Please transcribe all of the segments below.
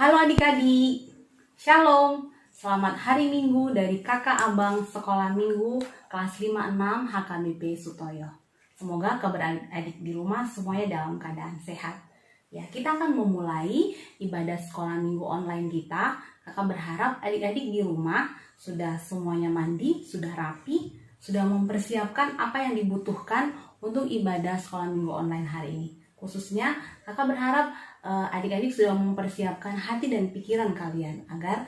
Halo adik-adik, Shalom. Selamat hari Minggu dari kakak abang Sekolah Minggu kelas 5-6 HKBP Sutoyo. Semoga kabar adik di rumah semuanya dalam keadaan sehat. Ya, kita akan memulai ibadah sekolah minggu online kita. Kakak berharap adik-adik di rumah sudah semuanya mandi, sudah rapi, sudah mempersiapkan apa yang dibutuhkan untuk ibadah sekolah minggu online hari ini. Khususnya kakak berharap adik-adik sudah mempersiapkan hati dan pikiran kalian agar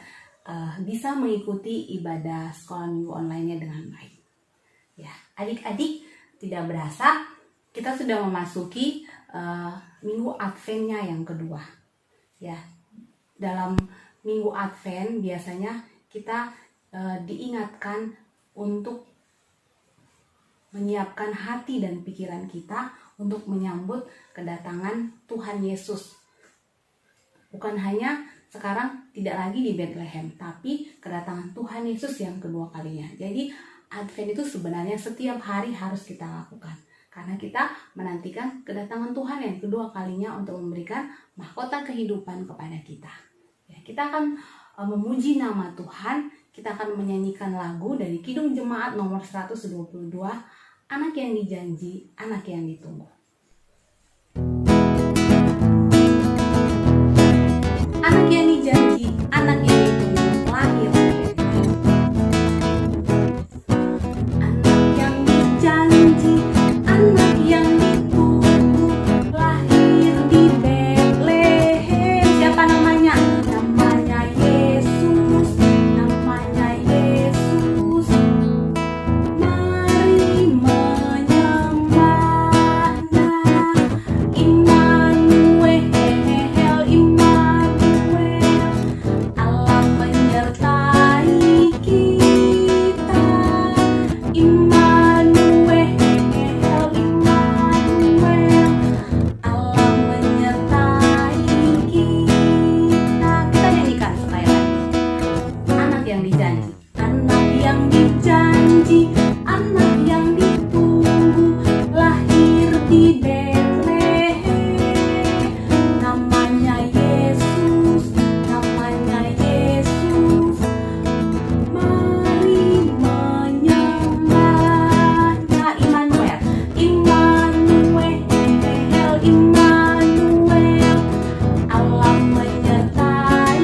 bisa mengikuti ibadah sekolah minggu online-nya dengan baik. Ya, adik-adik, tidak berasa kita sudah memasuki minggu Advent-nya yang kedua. Ya, dalam minggu Advent biasanya kita diingatkan untuk menyiapkan hati dan pikiran kita untuk menyambut kedatangan Tuhan Yesus. Bukan hanya sekarang tidak lagi di Bethlehem, tapi kedatangan Tuhan Yesus yang kedua kalinya. Jadi Advent itu sebenarnya setiap hari harus kita lakukan, karena kita menantikan kedatangan Tuhan yang kedua kalinya untuk memberikan mahkota kehidupan kepada kita. Ya, kita akan memuji nama Tuhan. Kita akan menyanyikan lagu dari Kidung Jemaat nomor 122, Anak yang Dijanji, Anak yang Ditunggu. Anak yang dijanji, anak yang ditunggu, lahir di Bethlehem. Anak yang dijanji, anak yang ditunggu, lahir di Bethlehem. Siapa namanya? Namanya Yesus, namanya Yesus. Mari menyembahnya, Immanuel, Immanuel. Allah menyertai kita, Immanuel, Immanuel. Allah menyertai kita. Kita nyanyikan sekali lagi. Anak yang dijanji, anak yang dijanji, anak yang ditunggu, lahir di Bethlehem. Namanya Yesus, namanya Yesus. Mari menyembahnya, Immanuel, Immanuel, Immanuel. Allah menyertai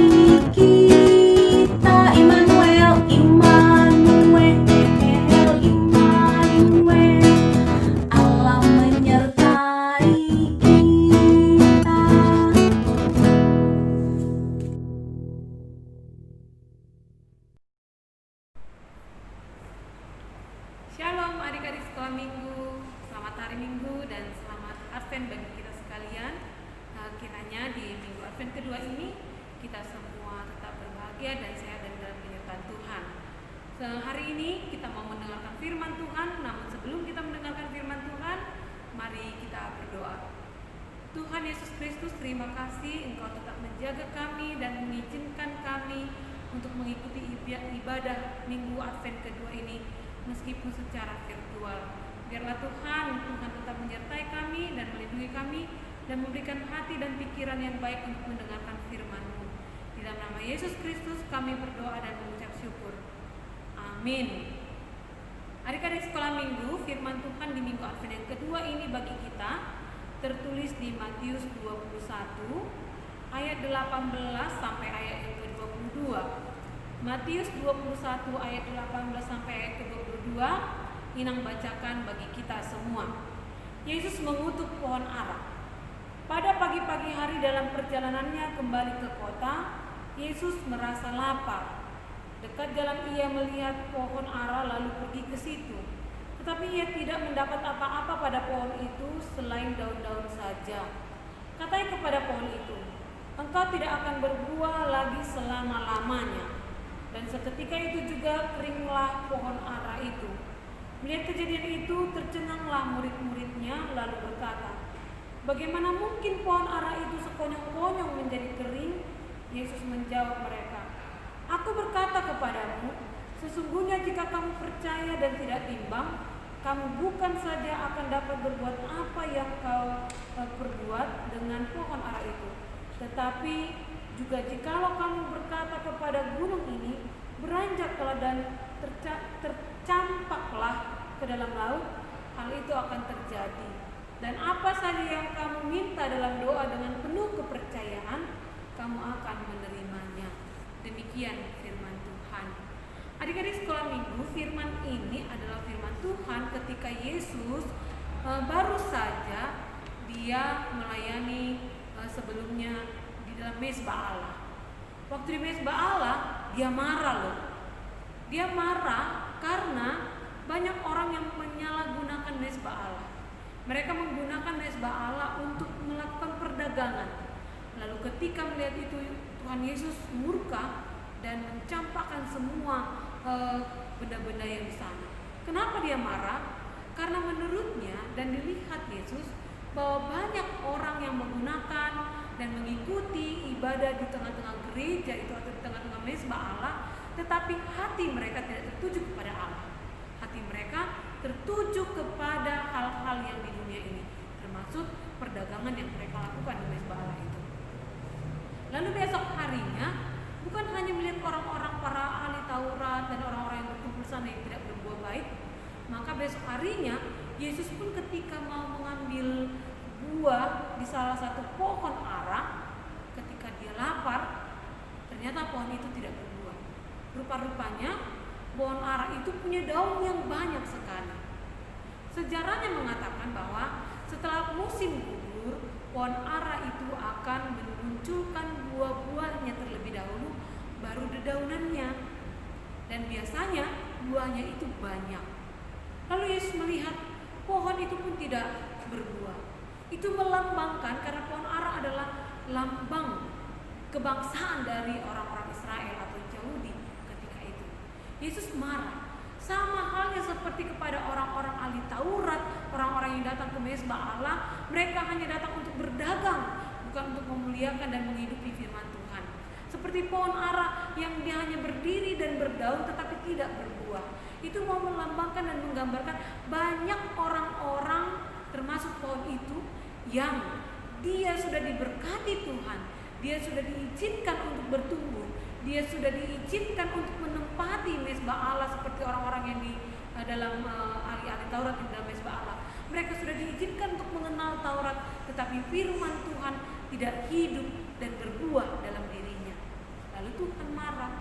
kita, Immanuel, Immanuel, Immanuel. Allah menyertai kita. Shalom adik-adik sekolah minggu, selamat hari minggu dan selamat Advent bagi kita sekalian. Kiranya di minggu Advent kedua ini kita semua tetap berbahagia dan sehat dan dalam penyertaan Tuhan. Hari ini kita mau mendengarkan firman Tuhan, namun sebelum kita mendengarkan firman Tuhan, mari kita berdoa. Tuhan Yesus Kristus, terima kasih Engkau tetap menjaga kami dan mengizinkan kami untuk mengikuti ibadah minggu Advent kedua ini meskipun secara virtual. Biarlah Tuhan tetap menyertai kami dan melindungi kami dan memberikan hati dan pikiran yang baik untuk mendengarkan firman-Mu. Di dalam nama Yesus Kristus kami berdoa dan mengucap syukur. Amin. Adik-adik sekolah minggu, firman Tuhan di minggu Advent yang kedua ini bagi kita tertulis di Matius 21 ayat 18 sampai ayat yang ke-22. Matius 21 ayat 18 sampai ayat ke-22, Inang bacakan bagi kita semua. Yesus mengutuk pohon ara. Pada pagi-pagi hari dalam perjalanannya kembali ke kota, Yesus merasa lapar. Dekat jalan ia melihat pohon ara lalu pergi ke situ. Tetapi ia tidak mendapat apa-apa pada pohon itu selain daun-daun saja. Katanya kepada pohon itu, "Engkau tidak akan berbuah lagi selama-lamanya." Dan seketika itu juga keringlah pohon ara itu. Melihat kejadian itu, tercenganglah murid-muridnya lalu berkata, "Bagaimana mungkin pohon ara itu sekonyong-konyong menjadi kering?" Yesus menjawab mereka, "Aku berkata kepadamu, sesungguhnya jika kamu percaya dan tidak bimbang, kamu bukan saja akan dapat berbuat apa yang kau perbuat dengan pohon ara itu, tetapi Juga jikalau kamu berkata kepada gunung ini, beranjaklah dan tercampaklah ke dalam laut, hal itu akan terjadi. Dan apa saja yang kamu minta dalam doa dengan penuh kepercayaan, kamu akan menerimanya. Demikian firman Tuhan. Adik-adik sekolah minggu, firman ini adalah firman Tuhan ketika Yesus baru saja dia melayani sebelumnya di dalam mezbah Allah. Waktu di mezbah Allah, dia marah loh. Dia marah karena banyak orang yang menyalahgunakan mezbah Allah. Mereka menggunakan mezbah Allah untuk melakukan perdagangan. Lalu ketika melihat itu, Tuhan Yesus murka dan mencampakkan semua benda-benda yang di sana. Kenapa dia marah? Karena menurutnya dan dilihat Yesus bahwa banyak orang yang menggunakan dan mengikuti ibadah di tengah-tengah gereja itu atau di tengah-tengah mezbah Allah, tetapi hati mereka tidak tertuju kepada Allah. Hati mereka tertuju kepada hal-hal yang di dunia ini, termasuk perdagangan yang mereka lakukan di mezbah Allah itu. Lalu besok harinya, bukan hanya melihat orang-orang para ahli Taurat dan orang-orang yang berkumpul sana yang tidak berbuat baik, maka besok harinya Yesus pun ketika mau mengambil buah di salah satu pohon ara, ketika dia lapar, ternyata pohon itu tidak berbuah. Rupa-rupanya pohon ara itu punya daun yang banyak sekali. Sejarahnya mengatakan bahwa setelah musim gugur, pohon ara itu akan memunculkan buah-buahnya terlebih dahulu, baru dedaunannya. Dan biasanya buahnya itu banyak. Lalu Yesus melihat pohon itu pun tidak berbuah. Itu melambangkan, karena pohon ara adalah lambang kebangsaan dari orang-orang Israel atau Yahudi ketika itu. Yesus marah. Sama halnya seperti kepada orang-orang ahli Taurat, orang-orang yang datang ke mezbah Allah, mereka hanya datang untuk berdagang, bukan untuk memuliakan dan menghidupi firman Tuhan. Seperti pohon ara yang dia hanya berdiri dan berdaun tetapi tidak berbuah. Itu mau melambangkan dan menggambarkan banyak orang-orang termasuk pohon itu yang dia sudah diberkati Tuhan, dia sudah diizinkan untuk bertumbuh, dia sudah diizinkan untuk menempati mezbah Allah seperti orang-orang yang di dalam ahli-ahli Taurat di dalam mezbah Allah. Mereka sudah diizinkan untuk mengenal Taurat, tetapi firman Tuhan tidak hidup dan berbuah dalam dirinya. Lalu Tuhan marah.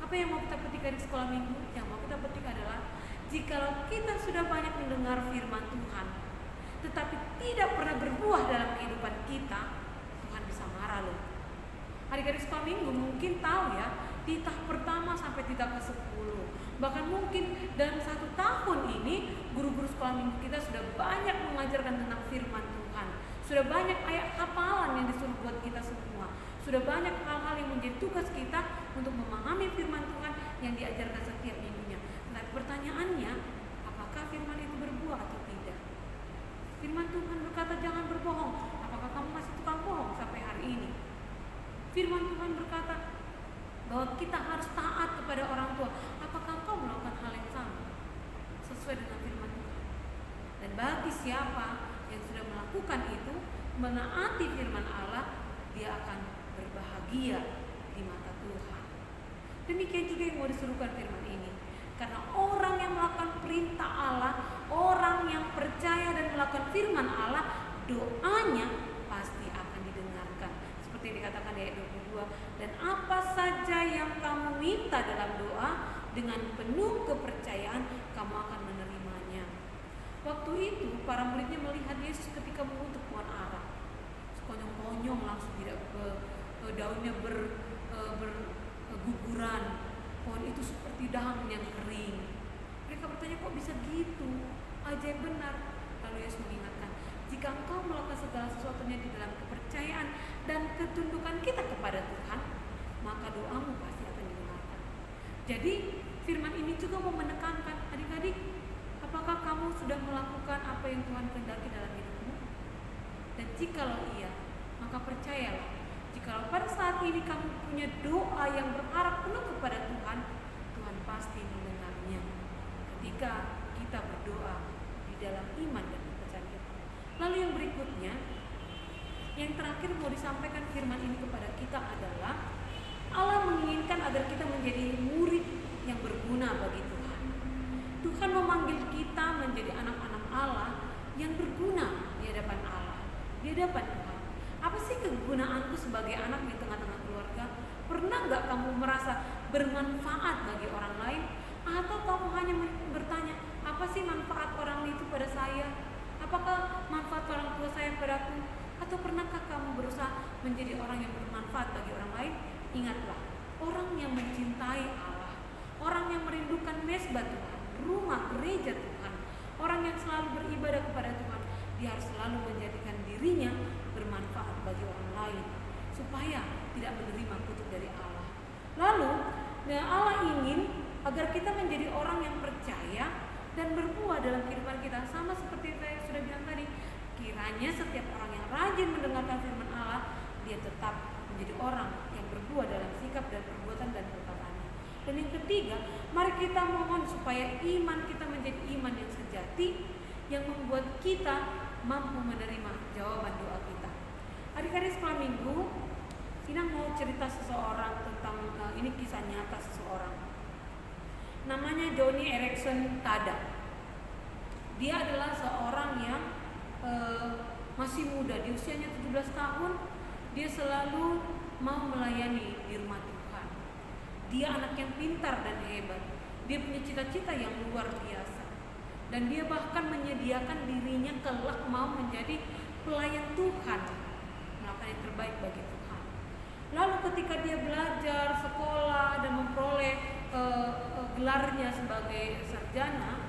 Apa yang mau kita petik dari sekolah minggu? Yang mau kita petik adalah jikalau kita sudah banyak mendengar firman Tuhan, tetapi tidak pernah berbuah dalam kehidupan kita, Tuhan bisa marah loh. Adik-adik sekolah minggu mungkin tahu ya, di tahap pertama sampai di tahap ke-10, bahkan mungkin dalam 1 tahun ini guru-guru sekolah minggu kita sudah banyak mengajarkan tentang firman Tuhan. Sudah banyak ayat hafalan yang disuruh buat kita semua. Sudah banyak hal-hal yang menjadi tugas kita untuk memahami firman Tuhan yang diajarkan setiap minggunya. Nah, pertanyaannya, apakah firman itu berbuah atau tidak? Firman Tuhan berkata jangan berbohong. Apakah kamu masih tukang bohong sampai hari ini? Firman Tuhan berkata bahwa kita harus taat kepada orang tua. Apakah kau melakukan hal yang sama sesuai dengan firman Tuhan? Dan bagi siapa yang sudah melakukan itu, menaati firman Allah, dia akan berbahagia di mata Tuhan. Demikian juga yang mau disuruhkan firman ini. Karena orang yang melakukan perintah Allah, orang yang percaya dan melakukan firman Allah, doanya pasti akan didengarkan. Seperti yang dikatakan di ayat 22, dan apa saja yang kamu minta dalam doa, dengan penuh kepercayaan kamu akan menerimanya. Waktu itu para muridnya melihat Yesus ketika mengutuk pohon ara. Sekonyong-konyong langsung tidak daunnya berguguran. Pohon itu seperti daun yang kering. Mereka bertanya, kok bisa gitu? Ajaib benar. Lalu Yesus mengingatkan, jika engkau melakukan segala sesuatunya di dalam kepercayaan dan ketundukan kita kepada Tuhan, maka doamu pasti akan didengarkan. Jadi firman ini juga mau menekankan, adik-adik, apakah kamu sudah melakukan apa yang Tuhan kehendaki dalam hidupmu? Dan jikalau iya, maka percayalah, jikalau pada saat ini kamu punya doa yang berharap penuh kepada Tuhan, Tuhan pasti mendengarnya ketika kita berdoa di dalam iman dan kepercayaan kita. Lalu yang berikutnya, yang yang terakhir mau disampaikan firman ini kepada kita adalah Allah menginginkan agar kita menjadi murid yang berguna bagi Tuhan. Tuhan memanggil kita menjadi anak-anak Allah yang berguna di hadapan Allah, di hadapan Tuhan. Apa sih kegunaanku sebagai anak di tengah-tengah keluarga? Pernah nggak kamu merasa bermanfaat bagi orang lain? Atau kamu hanya bertanya, apa sih manfaat orang itu pada saya? Apakah manfaat orang tua saya padaku? Atau pernahkah kamu berusaha menjadi orang yang bermanfaat bagi orang lain? Ingatlah, orang yang mencintai Allah, orang yang merindukan mesbah Tuhan, rumah gereja Tuhan, orang yang selalu beribadah kepada Tuhan, dia harus selalu menjadikan dirinya bermanfaat bagi orang lain supaya tidak menerima kutuk dari Allah. Lalu Allah ingin agar kita menjadi orang yang percaya dan berbuah dalam kehidupan kita, sama seperti saya sudah bilang tadi. Kiranya setiap orang yang rajin mendengarkan firman Allah, dia tetap menjadi orang yang berbuah dalam sikap dan perbuatan dan perkataannya. Dan yang ketiga, mari kita mohon supaya iman kita menjadi iman yang sejati, yang membuat kita mampu menerima jawaban doa kita. Adik-adik sekolah minggu, Ina mau cerita seseorang tentang ini kisah nyata seseorang. Namanya Joni Eareckson Tada. Dia adalah seorang yang masih muda, di usianya 17 tahun. Dia selalu mau melayani di rumah Tuhan. Dia anak yang pintar dan hebat. Dia punya cita-cita yang luar biasa. Dan dia bahkan menyediakan dirinya kelak mau menjadi pelayan Tuhan, melakukan yang terbaik bagi Tuhan. Lalu ketika dia belajar, sekolah, dan memperoleh gelarnya sebagai sarjana,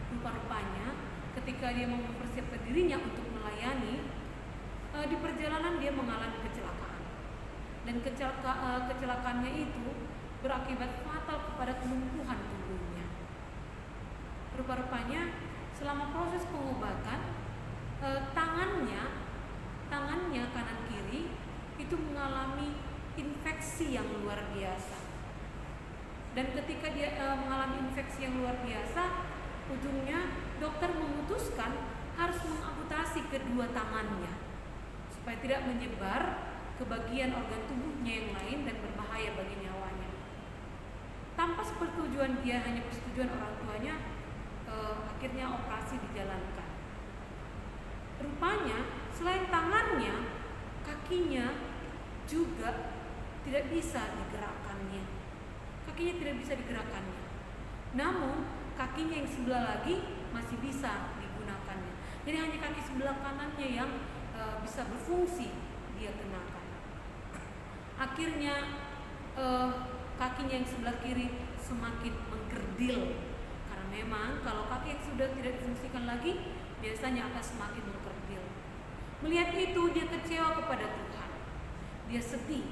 rupa-rupanya ketika dia mempersiapkan dirinya untuk melayani, di perjalanan dia mengalami kecelakaan. Dan kecelakaannya itu berakibat fatal kepada kelumpuhan tubuhnya. Rupa-rupanya selama proses pengobatan, tangannya kanan kiri itu mengalami infeksi yang luar biasa. Dan ketika dia mengalami infeksi yang luar biasa, ujungnya dokter memutuskan harus mengamputasi kedua tangannya supaya tidak menyebar ke bagian organ tubuhnya yang lain dan berbahaya bagi nyawanya. Tanpa persetujuan dia, hanya persetujuan orang tuanya, akhirnya operasi dijalankan. Rupanya selain tangannya, kakinya juga tidak bisa digerakkannya. Namun kakinya yang sebelah lagi masih bisa digunakannya. Jadi hanya kaki sebelah kanannya yang bisa berfungsi dia kenakan. Akhirnya kakinya yang sebelah kiri semakin mengkerdil, karena memang kalau kaki yang sudah tidak difungsikan lagi biasanya akan semakin mengkerdil. Melihat itu dia kecewa kepada Tuhan, dia sedih,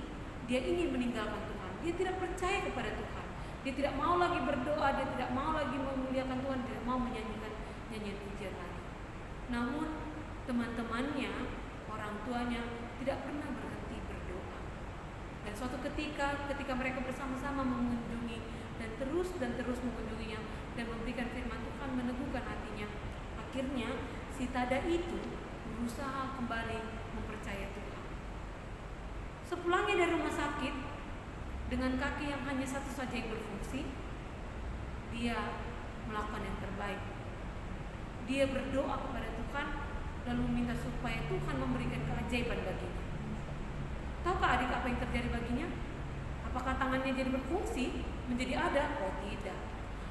dia ingin meninggalkan Tuhan, dia tidak percaya kepada Tuhan, dia tidak mau lagi berdoa, dia tidak mau lagi memuliakan Tuhan, dia tidak mau menyanyikan nyanyian pujian lagi. Namun teman-temannya, orang tuanya tidak pernah berhenti berdoa. Dan suatu ketika mereka bersama-sama mengunjungi dan terus mengunjunginya dan memberikan firman Tuhan, meneguhkan hatinya, akhirnya si Tada itu berusaha kembali mempercayai Tuhan. Sepulangnya dari rumah sakit dengan kaki yang hanya satu saja yang berfungsi, dia melakukan yang terbaik. Dia berdoa kepada Tuhan lalu meminta supaya Tuhan memberikan keajaiban baginya. Tahukah adik apa yang terjadi baginya? Apakah tangannya jadi berfungsi, menjadi ada? Oh tidak.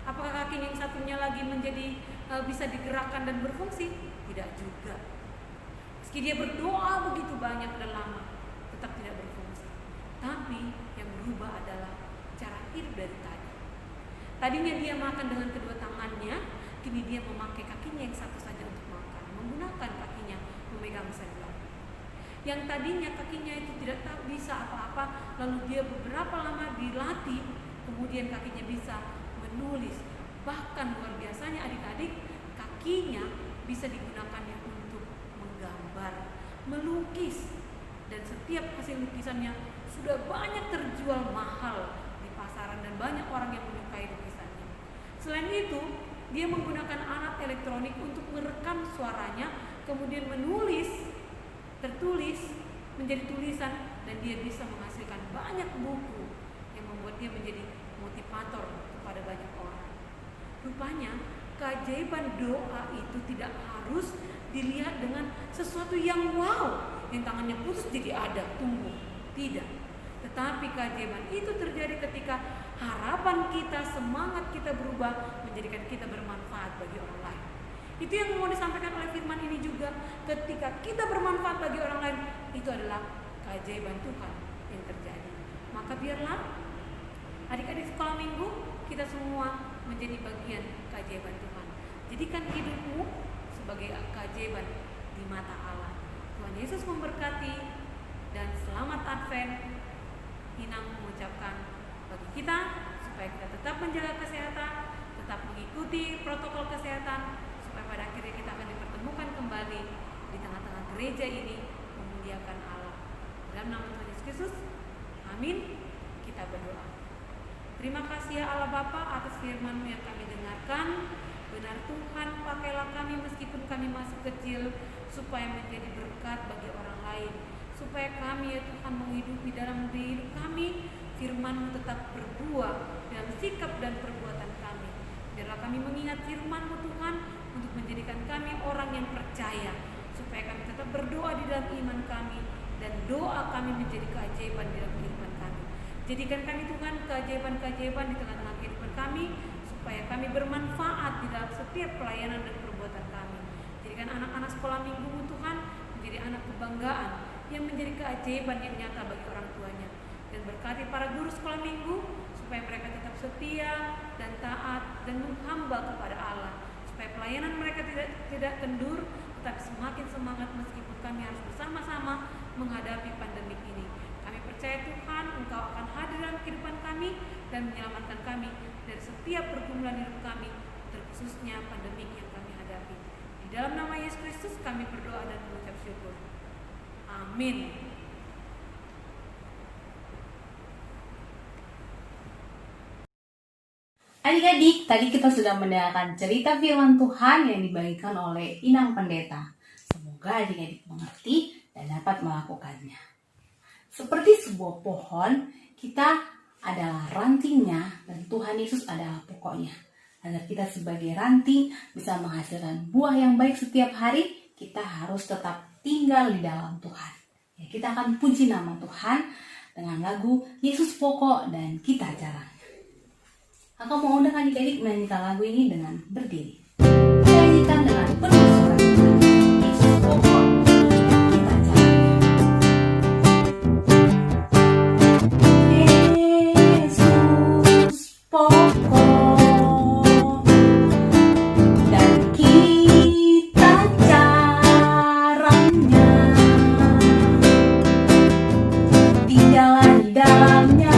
Apakah kakinya yang satunya lagi menjadi bisa digerakkan dan berfungsi? Tidak juga. Meski dia berdoa begitu banyak dan lama, tetap tidak berfungsi. Tapi yang berubah adalah cara hidup dari tadi. Tadinya dia makan dengan kedua tangannya, kini dia memakai kakinya yang satu saja untuk makan, menggunakan kakinya memegang sebelah. Yang tadinya kakinya itu tidak bisa apa-apa, lalu dia beberapa lama dilatih, kemudian kakinya bisa menulis. Bahkan luar biasanya adik-adik, kakinya bisa digunakannya untuk menggambar, melukis, dan setiap hasil lukisannya sudah banyak terjual mahal di pasaran dan banyak orang yang menyukai lukisannya. Selain itu, dia menggunakan alat elektronik untuk merekam suaranya, kemudian tertulis menjadi tulisan, dan dia bisa menghasilkan banyak buku yang membuat dia menjadi motivator kepada banyak orang. Rupanya keajaiban doa itu tidak harus dilihat dengan sesuatu yang wow, yang tangannya putus jadi ada, tumbuh. Tidak. Tetapi keajaiban itu terjadi ketika harapan kita, semangat kita berubah menjadikan kita bermanfaat bagi orang lain. Itu yang mau disampaikan oleh firman ini juga. Ketika kita bermanfaat bagi orang lain, itu adalah keajaiban Tuhan yang terjadi. Maka biarlah adik-adik sekolah minggu, kita semua menjadi bagian keajaiban Tuhan. Jadikan hidupmu sebagai keajaiban di mata Allah. Tuhan Yesus memberkati, dan selamat Advent. Inang mengucapkan bagi kita supaya kita tetap menjaga kesehatan, tetap mengikuti protokol kesehatan, supaya pada akhirnya kita akan dipertemukan kembali di tengah-tengah gereja ini memuliakan Allah. Dalam nama Tuhan Yesus Kristus, amin. Kita berdoa. Terima kasih ya Allah Bapa atas firman-Mu yang kami dengarkan. Benar Tuhan, pakailah kami meskipun kami masih kecil, supaya menjadi berkat bagi orang lain, supaya kami ya Tuhan menghidupi dalam hidup kami, firman-Mu tetap berbuah dalam sikap dan perbuatan kami. Biarlah kami mengingat firman-Mu Tuhan, untuk menjadikan kami orang yang percaya, supaya kami tetap berdoa di dalam iman kami, dan doa kami menjadi keajaiban di dalam kehidupan kami. Jadikan kami Tuhan keajaiban-keajaiban di tengah-tengah kehidupan kami, supaya kami bermanfaat di dalam setiap pelayanan dan perbuatan kami. Jadikan anak-anak sekolah minggu Tuhan menjadi anak kebanggaan, yang menjadi keajaiban yang nyata bagi orang tuanya. Dan berkati para guru sekolah minggu, supaya mereka tetap setia dan taat dan menghamba kepada Allah, supaya pelayanan mereka tidak kendur, tetapi semakin semangat meskipun kami harus bersama-sama menghadapi pandemi ini. Kami percaya Tuhan, Engkau akan hadir dalam kehidupan kami dan menyelamatkan kami dari setiap pergumulan hidup kami, terkhususnya pandemi yang kami hadapi. Di dalam nama Yesus Kristus kami berdoa dan mengucap syukur. Amin. Adik-adik, tadi kita sudah mendengarkan cerita firman Tuhan yang dibagikan oleh Inang Pendeta. Semoga adik-adik mengerti dan dapat melakukannya. Seperti sebuah pohon, kita adalah rantingnya dan Tuhan Yesus adalah pokoknya. Agar kita sebagai ranting bisa menghasilkan buah yang baik setiap hari, kita harus tetap tinggal di dalam Tuhan. Ya, kita akan puji nama Tuhan dengan lagu Yesus Pokok dan Kita Jalan. Aku mau undang adik-adik menyanyikan lagu ini dengan berdiri. Nyanyikan dengan penuh suara. Yesus Pokok, Kita Jalan. Yesus pokok dan kita caranya, tinggallah di dalamnya.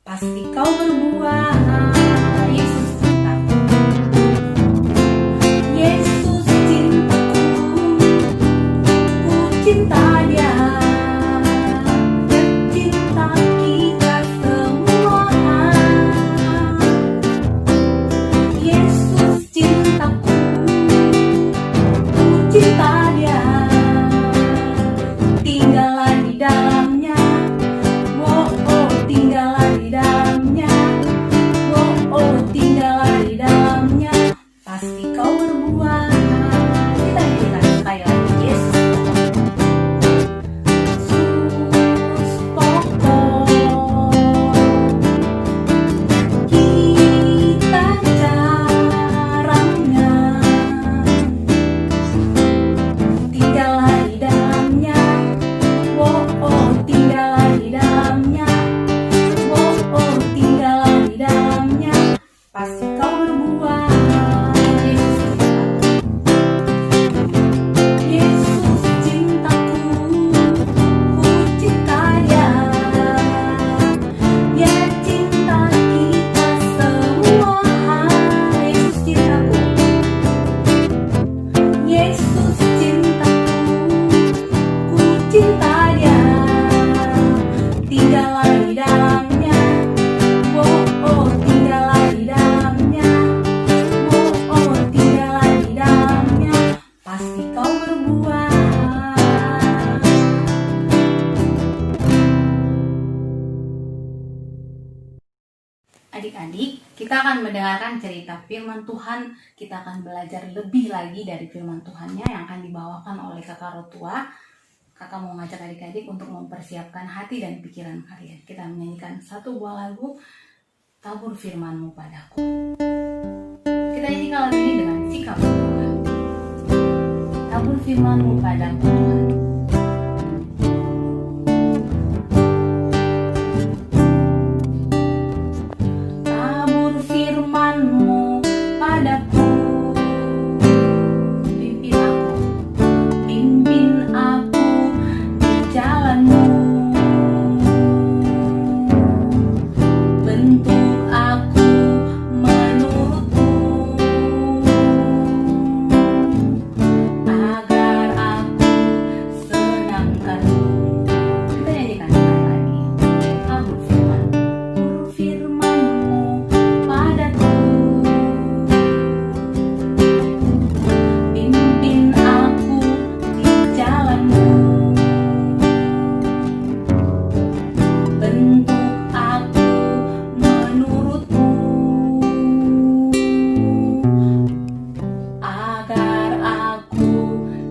Pasti kau berbuah. Yesus cintaku, Yesus cintaku, ku cinta Dia, dan cinta kita semua. Yesus cintaku, ku cinta Dia, tinggallah di dalamnya. Tinggallah di dalamnya, tinggallah di dalamnya, pasti kau berbuah. Kita nyanyikan sekali lagi, Yesus pokok, kita caranya, tinggallah di dalamnya, tinggallah di dalamnya. Tinggallah di dalamnya, pasti kau berbuah. Yesus cintaku, ku cinta Dia, Dia cinta kita semua. Yesus cintaku, Yesus cintaku, ku cinta Dia, tinggallah di dalamnya. Tinggallah di dalamnya. Adik-adik, kita akan mendengarkan cerita firman Tuhan. Kita akan belajar lebih lagi dari firman Tuhannya yang akan dibawakan oleh Kakak Rotua. Kakak mau ngajak adik-adik untuk mempersiapkan hati dan pikiran kalian. Kita menyanyikan satu buah lagu, Tabur Firman-Mu Padaku. Kita nyanyikan lagu ini dengan sikap berdoa. Tabur firman-Mu padaku, Tuhan. Tabur firman-Mu padaku. Pimpin aku di jalan-Mu. Bentuk aku menurut-Mu, agar aku senangkan-Mu. Kita nyanyikan sekali lagi. Tabur firman-Mu padaku. Pimpin aku di jalan-Mu. Bentuk aku menurut-Mu, agar aku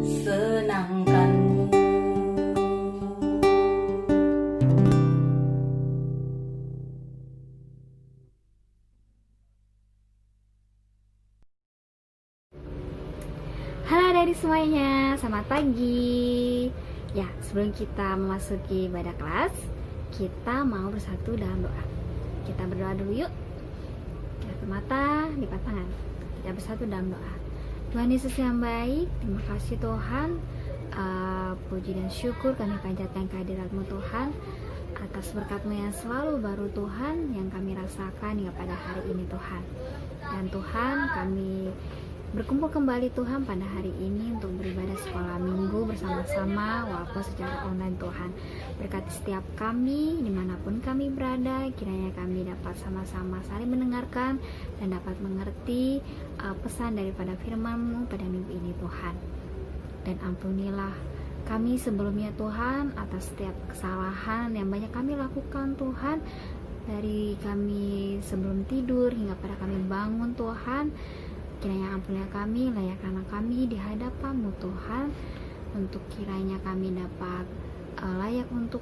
senangkan-Mu. Halo adik semuanya, selamat pagi. Ya, sebelum kita memasuki ibadah kelas, kita mau bersatu dalam doa. Kita berdoa dulu yuk. Kita tutup mata, lipat tangan. Kita bersatu dalam doa. Tuhan Yesus yang baik, terima kasih Tuhan. Puji dan syukur kami panjatkan kehadirat-Mu Tuhan, atas berkat-Mu yang selalu baru Tuhan, yang kami rasakan hingga pada hari ini Tuhan. Dan Tuhan, kami berkumpul kembali Tuhan pada hari ini untuk beribadah sekolah minggu bersama-sama walaupun secara online Tuhan. Berkati setiap kami dimanapun kami berada, kiranya kami dapat sama-sama saling mendengarkan dan dapat mengerti pesan daripada firman-Mu pada minggu ini Tuhan. Dan ampunilah kami sebelumnya Tuhan atas setiap kesalahan yang banyak kami lakukan Tuhan, dari kami sebelum tidur hingga pada kami bangun Tuhan. Kiranya ampunilah kami, layakkanlah kami di hadapan-Mu Tuhan, untuk kiranya kami dapat layak untuk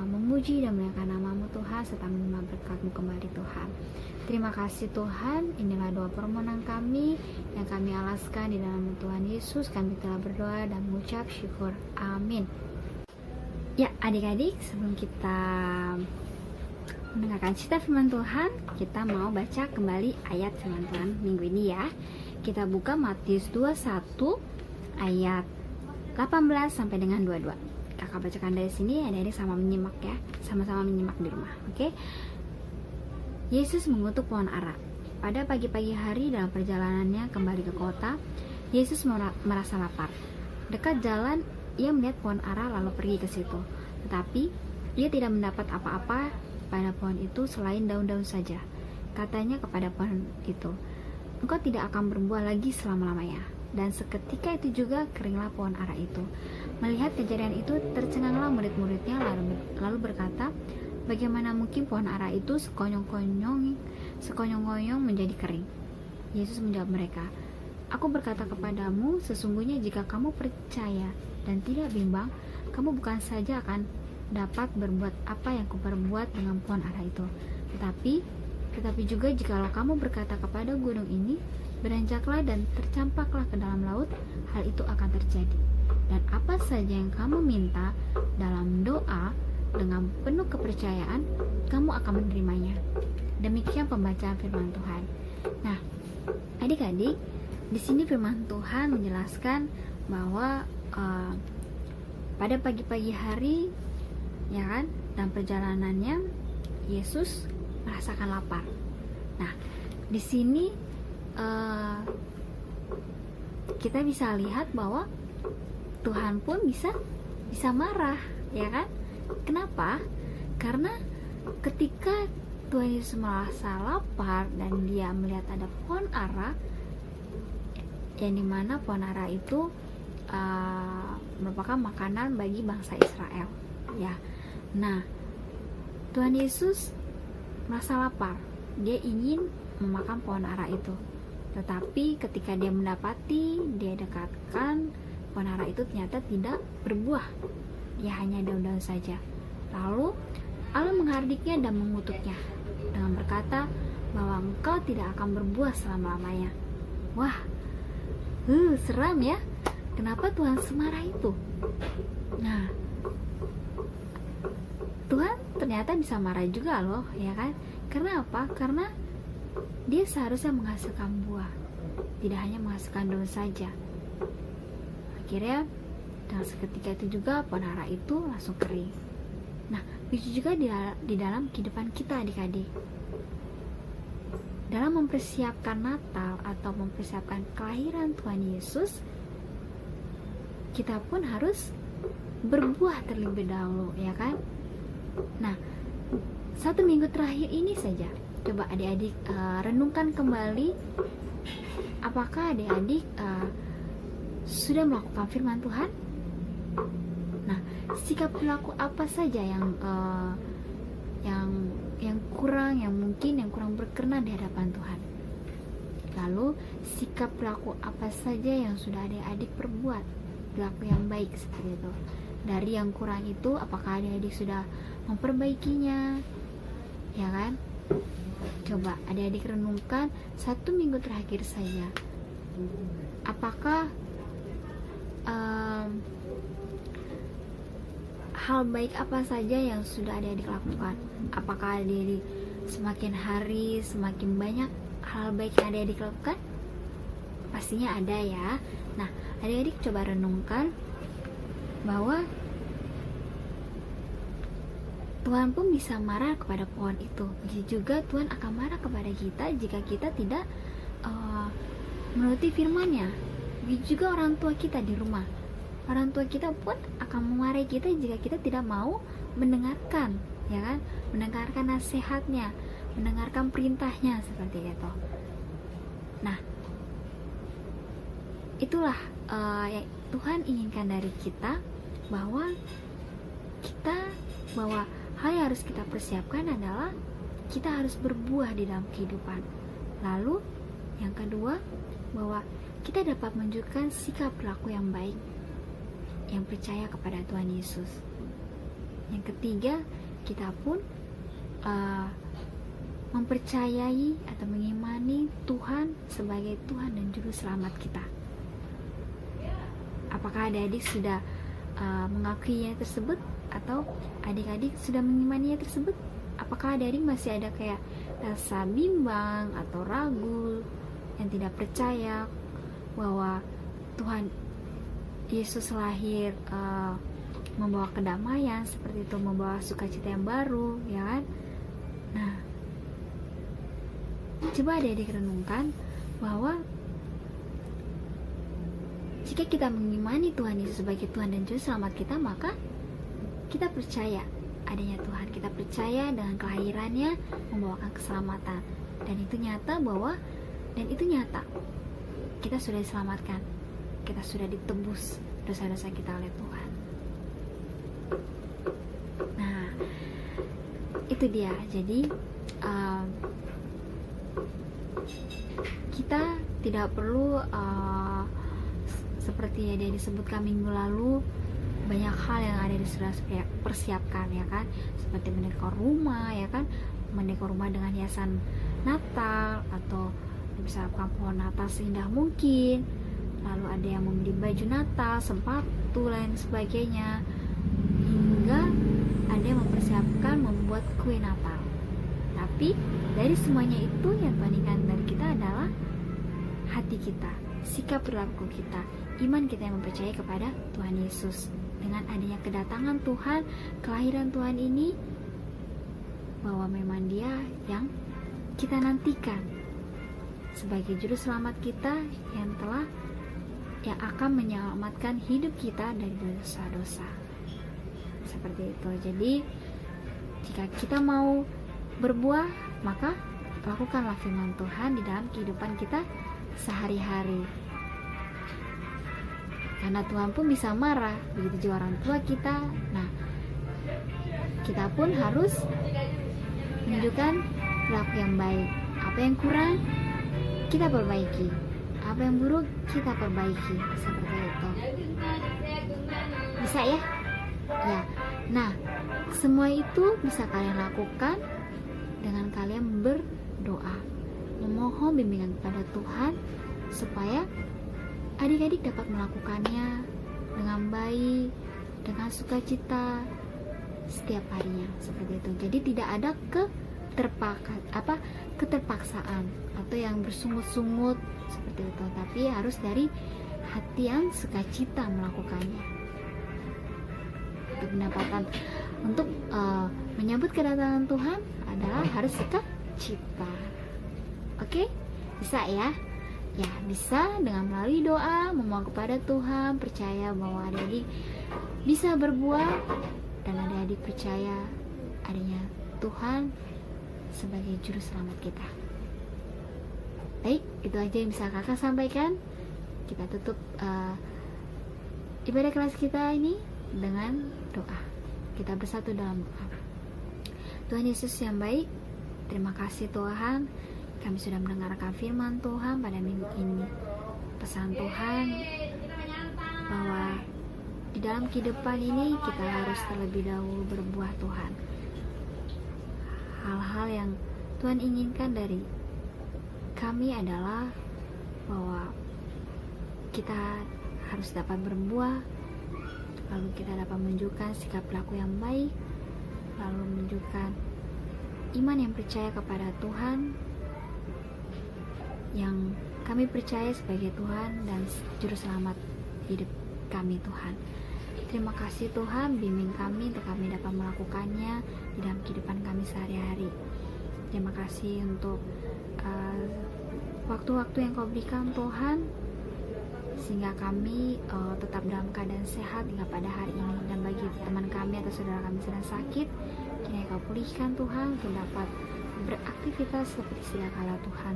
memuji dan memuliakan nama-Mu Tuhan, serta menerima berkat-Mu kembali Tuhan. Terima kasih Tuhan, inilah doa permohonan kami yang kami alaskan di dalam Tuhan Yesus. Kami telah berdoa dan mengucap syukur. Amin. Ya adik-adik, sebelum kita mendengarkan cerita firman Tuhan, kita mau baca kembali ayat firman Tuhan minggu ini ya. Kita buka Matius 21 ayat 18 sampai dengan 22. Kakak bacakan dari sini, adik-adik sama menyimak ya, sama-sama menyimak di rumah. Oke. Yesus mengutuk pohon ara. Pada pagi-pagi hari dalam perjalanannya kembali ke kota, Yesus merasa lapar. Dekat jalan, ia melihat pohon ara lalu pergi ke situ. Tetapi ia tidak mendapat apa-apa pada pohon itu selain daun-daun saja. Katanya kepada pohon itu, "Engkau tidak akan berbuah lagi selama-lamanya." Dan seketika itu juga keringlah pohon ara itu. Melihat kejadian itu, tercenganglah murid-muridnya lalu berkata, "Bagaimana mungkin pohon ara itu sekonyong-konyong menjadi kering?" Yesus menjawab mereka, "Aku berkata kepadamu, sesungguhnya jika kamu percaya dan tidak bimbang, kamu bukan saja akan dapat berbuat apa yang kuperbuat dengan pohon ara itu, tetapi juga jikalau kamu berkata kepada gunung ini, beranjaklah dan tercampaklah ke dalam laut, hal itu akan terjadi. Dan apa saja yang kamu minta dalam doa dengan penuh kepercayaan, kamu akan menerimanya." Demikian pembacaan firman Tuhan. Nah, adik-adik, di sini firman Tuhan menjelaskan bahwa pada pagi-pagi hari, ya kan, dalam perjalanannya Yesus merasakan lapar. Nah, di sini kita bisa lihat bahwa Tuhan pun bisa marah, ya kan? Kenapa? Karena ketika Tuhan Yesus merasa lapar dan dia melihat ada pohon ara, yang dimana pohon ara itu merupakan makanan bagi bangsa Israel, ya. Nah, Tuhan Yesus merasa lapar. dia ingin memakan pohon ara itu. Tetapi ketika dia mendapati, dia dekatkan, pohon ara itu ternyata tidak berbuah, dia hanya daun-daun saja. Lalu Allah menghardiknya dan mengutuknya dengan berkata bahwa engkau tidak akan berbuah selama-lamanya. Wah, seram ya. Kenapa Tuhan semarah itu? Nah, Tuhan ternyata bisa marah juga loh, ya kan? Karena apa? Karena dia seharusnya menghasilkan buah, tidak hanya menghasilkan daun saja. Akhirnya dengan seketika itu juga pohon ara itu langsung kering. Nah, begitu juga di dalam kehidupan kita adik-adik. Dalam mempersiapkan Natal atau mempersiapkan kelahiran Tuhan Yesus, kita pun harus berbuah terlebih dahulu, ya kan? Nah, 1 minggu terakhir ini saja, coba adik-adik renungkan kembali, apakah adik-adik sudah melakukan firman Tuhan? Nah, sikap perilaku apa saja yang kurang berkenan di hadapan Tuhan? Lalu sikap perilaku apa saja yang sudah adik-adik perbuat, perilaku yang baik seperti itu? Dari yang kurang itu, apakah adik-adik sudah memperbaikinya? Ya kan? Coba adik-adik renungkan 1 minggu terakhir saja. Apakah hal baik apa saja yang sudah adik-adik lakukan? Apakah adik-adik semakin hari semakin banyak hal baik yang adik-adik lakukan? Pastinya ada ya. Nah, adik-adik coba renungkan bahwa Tuhan pun bisa marah kepada pohon itu. Begitu juga Tuhan akan marah kepada kita jika kita tidak menuruti firman-Nya. Begitu juga orang tua kita di rumah. Orang tua kita pun akan memarahi kita jika kita tidak mau mendengarkan, ya kan? Mendengarkan nasihatnya, mendengarkan perintahnya seperti itu. Nah, itulah yang Tuhan inginkan dari kita, bahwa hal yang harus kita persiapkan adalah kita harus berbuah di dalam kehidupan. Lalu yang kedua, bahwa kita dapat menunjukkan sikap perilaku yang baik, yang percaya kepada Tuhan Yesus. Yang ketiga, kita pun mempercayai atau mengimani Tuhan sebagai Tuhan dan Juru Selamat kita. Apakah adik-adik sudah mengakuinya tersebut, atau adik-adik sudah mengimaninya tersebut? Apakah adik-adik masih ada kayak rasa bimbang atau ragu, yang tidak percaya bahwa Tuhan Yesus lahir membawa kedamaian seperti itu, membawa sukacita yang baru, ya kan? Nah, coba adik-adik renungkan bahwa jika kita mengimani Tuhan Yesus sebagai Tuhan dan Juru Selamat kita, maka kita percaya adanya Tuhan, kita percaya dengan kelahirannya membawakan keselamatan, dan itu nyata kita sudah diselamatkan, kita sudah ditebus dosa-dosa kita oleh Tuhan. Nah, itu dia. Jadi kita tidak perlu seperti yang disebutkan minggu lalu, banyak hal yang ada di sudah persiapkan, ya kan? Seperti mendekor rumah, ya kan? Mendekor rumah dengan hiasan Natal, atau bisa pohon Natal seindah mungkin. Lalu ada yang membeli baju Natal, sepatu, lain sebagainya, hingga ada yang mempersiapkan membuat kue Natal. Tapi dari semuanya itu, yang Tuhan inginkan dari kita adalah hati kita, sikap perilaku kita, iman kita yang mempercayai kepada Tuhan Yesus. Dengan adanya kedatangan Tuhan, kelahiran Tuhan ini, bahwa memang Dia yang kita nantikan sebagai Juru Selamat kita, yang akan menyelamatkan hidup kita dari dosa-dosa. Seperti itu. Jadi jika kita mau berbuah, maka lakukanlah firman Tuhan di dalam kehidupan kita sehari-hari. Karena Tuhan pun bisa marah, begitu juga orang tua kita. Nah, kita pun harus menunjukkan perilaku yang baik. Apa yang kurang, kita perbaiki. Apa yang buruk, kita perbaiki. Seperti itu. Bisa ya? Ya. Nah, semua itu bisa kalian lakukan dengan kalian berdoa, memohon bimbingan kepada Tuhan supaya adik-adik dapat melakukannya dengan baik, dengan sukacita setiap harinya, seperti itu. Jadi tidak ada keterpaksaan atau yang bersungut-sungut seperti itu, tapi harus dari hati yang sukacita melakukannya. Untuk mendapatkan menyambut kedatangan Tuhan adalah harus sukacita. Oke, bisa ya? Ya, bisa dengan melalui doa, memohon kepada Tuhan, percaya bahwa adik-adik bisa berbuah, dan adik-adik percaya adanya Tuhan sebagai juru selamat kita. Baik, itu aja yang bisa kakak sampaikan. Kita tutup ibadah kelas kita ini dengan doa. Kita bersatu dalam doa. Tuhan Yesus yang baik, terima kasih Tuhan, kami sudah mendengarkan firman Tuhan pada minggu ini. Pesan Tuhan bahwa di dalam kehidupan ini kita harus terlebih dahulu berbuah Tuhan. Hal-hal yang Tuhan inginkan dari kami adalah bahwa kita harus dapat berbuah, lalu kita dapat menunjukkan sikap perilaku yang baik, lalu menunjukkan iman yang percaya kepada Tuhan, yang kami percaya sebagai Tuhan dan juru selamat hidup kami Tuhan. Terima kasih Tuhan, bimbing kami untuk kami dapat melakukannya di dalam kehidupan kami sehari-hari. Terima kasih untuk waktu-waktu yang Kau berikan Tuhan, sehingga kami tetap dalam keadaan sehat hingga pada hari ini. Dan bagi teman kami atau saudara kami sedang sakit, kiranya Kau pulihkan Tuhan untuk dapat beraktivitas seperti sedia kala Tuhan.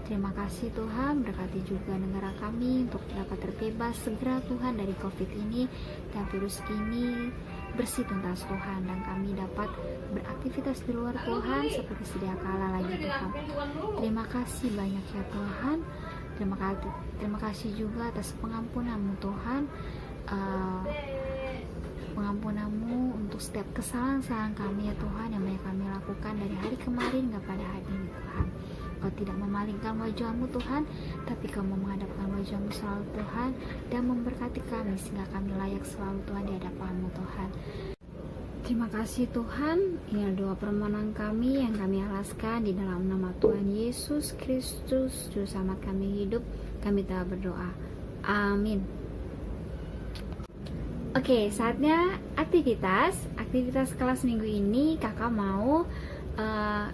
Terima kasih Tuhan, berkati juga negara kami untuk dapat terbebas segera Tuhan dari COVID ini dan virus ini bersih tuntas Tuhan, dan kami dapat beraktivitas di luar Tuhan seperti sedia kala lagi Tuhan. Terima kasih banyak ya Tuhan. Terima kasih juga atas pengampunan-Mu Tuhan, pengampunan-Mu untuk setiap kesalahan-kesalahan kami ya Tuhan yang banyak kami lakukan dari hari kemarin hingga pada hari ini Tuhan. Kau tidak memalingkan wajah-Mu Tuhan, tapi Kau mau menghadapkan wajah-Mu selalu Tuhan dan memberkati kami sehingga kami layak selalu Tuhan di hadapan-Mu Tuhan. Terima kasih Tuhan. Ini doa permohonan kami yang kami alaskan di dalam nama Tuhan Yesus Kristus, Juru Selamat kami hidup. Kami telah berdoa. Amin. Oke, saatnya aktivitas kelas minggu ini. Kakak mau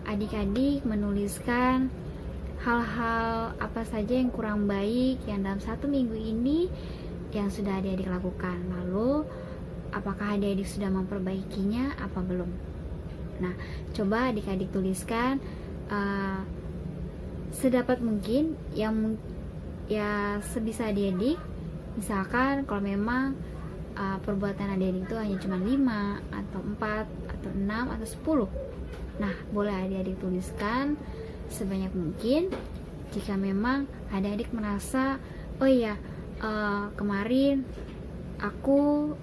adik-adik menuliskan hal-hal apa saja yang kurang baik yang dalam satu minggu ini yang sudah adik-adik lakukan. Lalu apakah adik-adik sudah memperbaikinya apa belum? Nah, coba adik-adik tuliskan sedapat mungkin yang ya sebisa adik-adik. Misalkan kalau memang perbuatan adik-adik itu hanya cuma 5 atau 4 atau 6 atau 10. Nah, boleh adik-adik tuliskan sebanyak mungkin. Jika memang adik-adik merasa, oh iya, kemarin aku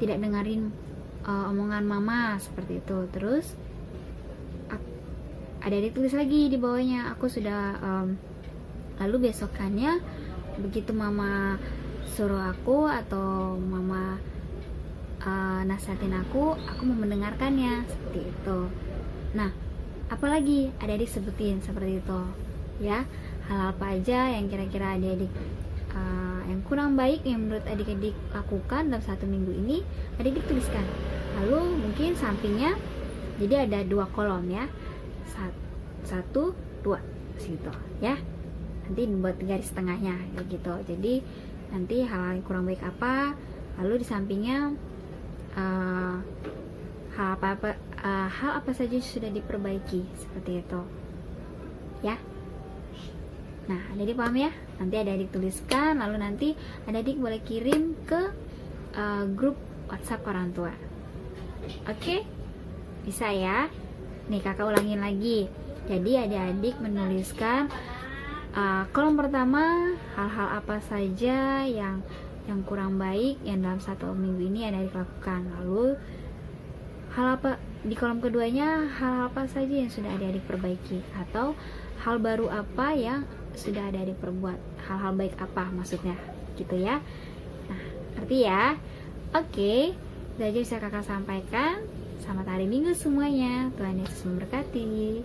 tidak dengerin omongan mama seperti itu. Terus adik-adik tulis lagi di bawahnya, aku sudah lalu besokannya begitu mama suruh aku atau mama nasihatin aku mau mendengarkannya seperti itu. Nah, apalagi adik-adik sebutin seperti itu ya. Hal apa aja yang kira-kira adik-adik yang kurang baik yang menurut adik-adik lakukan dalam satu minggu ini, adik-adik tuliskan. Lalu mungkin sampingnya jadi ada 2 kolom ya, 1, 2 gitu ya. Nanti buat garis tengahnya kayak gitu. Jadi nanti hal yang kurang baik apa, lalu di sampingnya hal apa saja sudah diperbaiki seperti itu ya. Nah, adik-adik paham ya? Nanti adik-adik tuliskan, lalu nanti adik-adik boleh kirim ke grup WhatsApp orang tua. Oke? Bisa ya? Nih kakak ulangin lagi. Jadi adik-adik menuliskan kolom pertama hal-hal apa saja yang kurang baik yang dalam 1 minggu ini adik lakukan. Lalu hal apa di kolom keduanya, hal apa saja yang sudah adik-adik perbaiki, atau hal baru apa yang sudah adik-adik perbuat, hal-hal baik apa maksudnya gitu ya. Nah, ngerti ya? Oke, itu aja bisa kakak sampaikan. Selamat hari Minggu semuanya, Tuhan Yesus memberkati.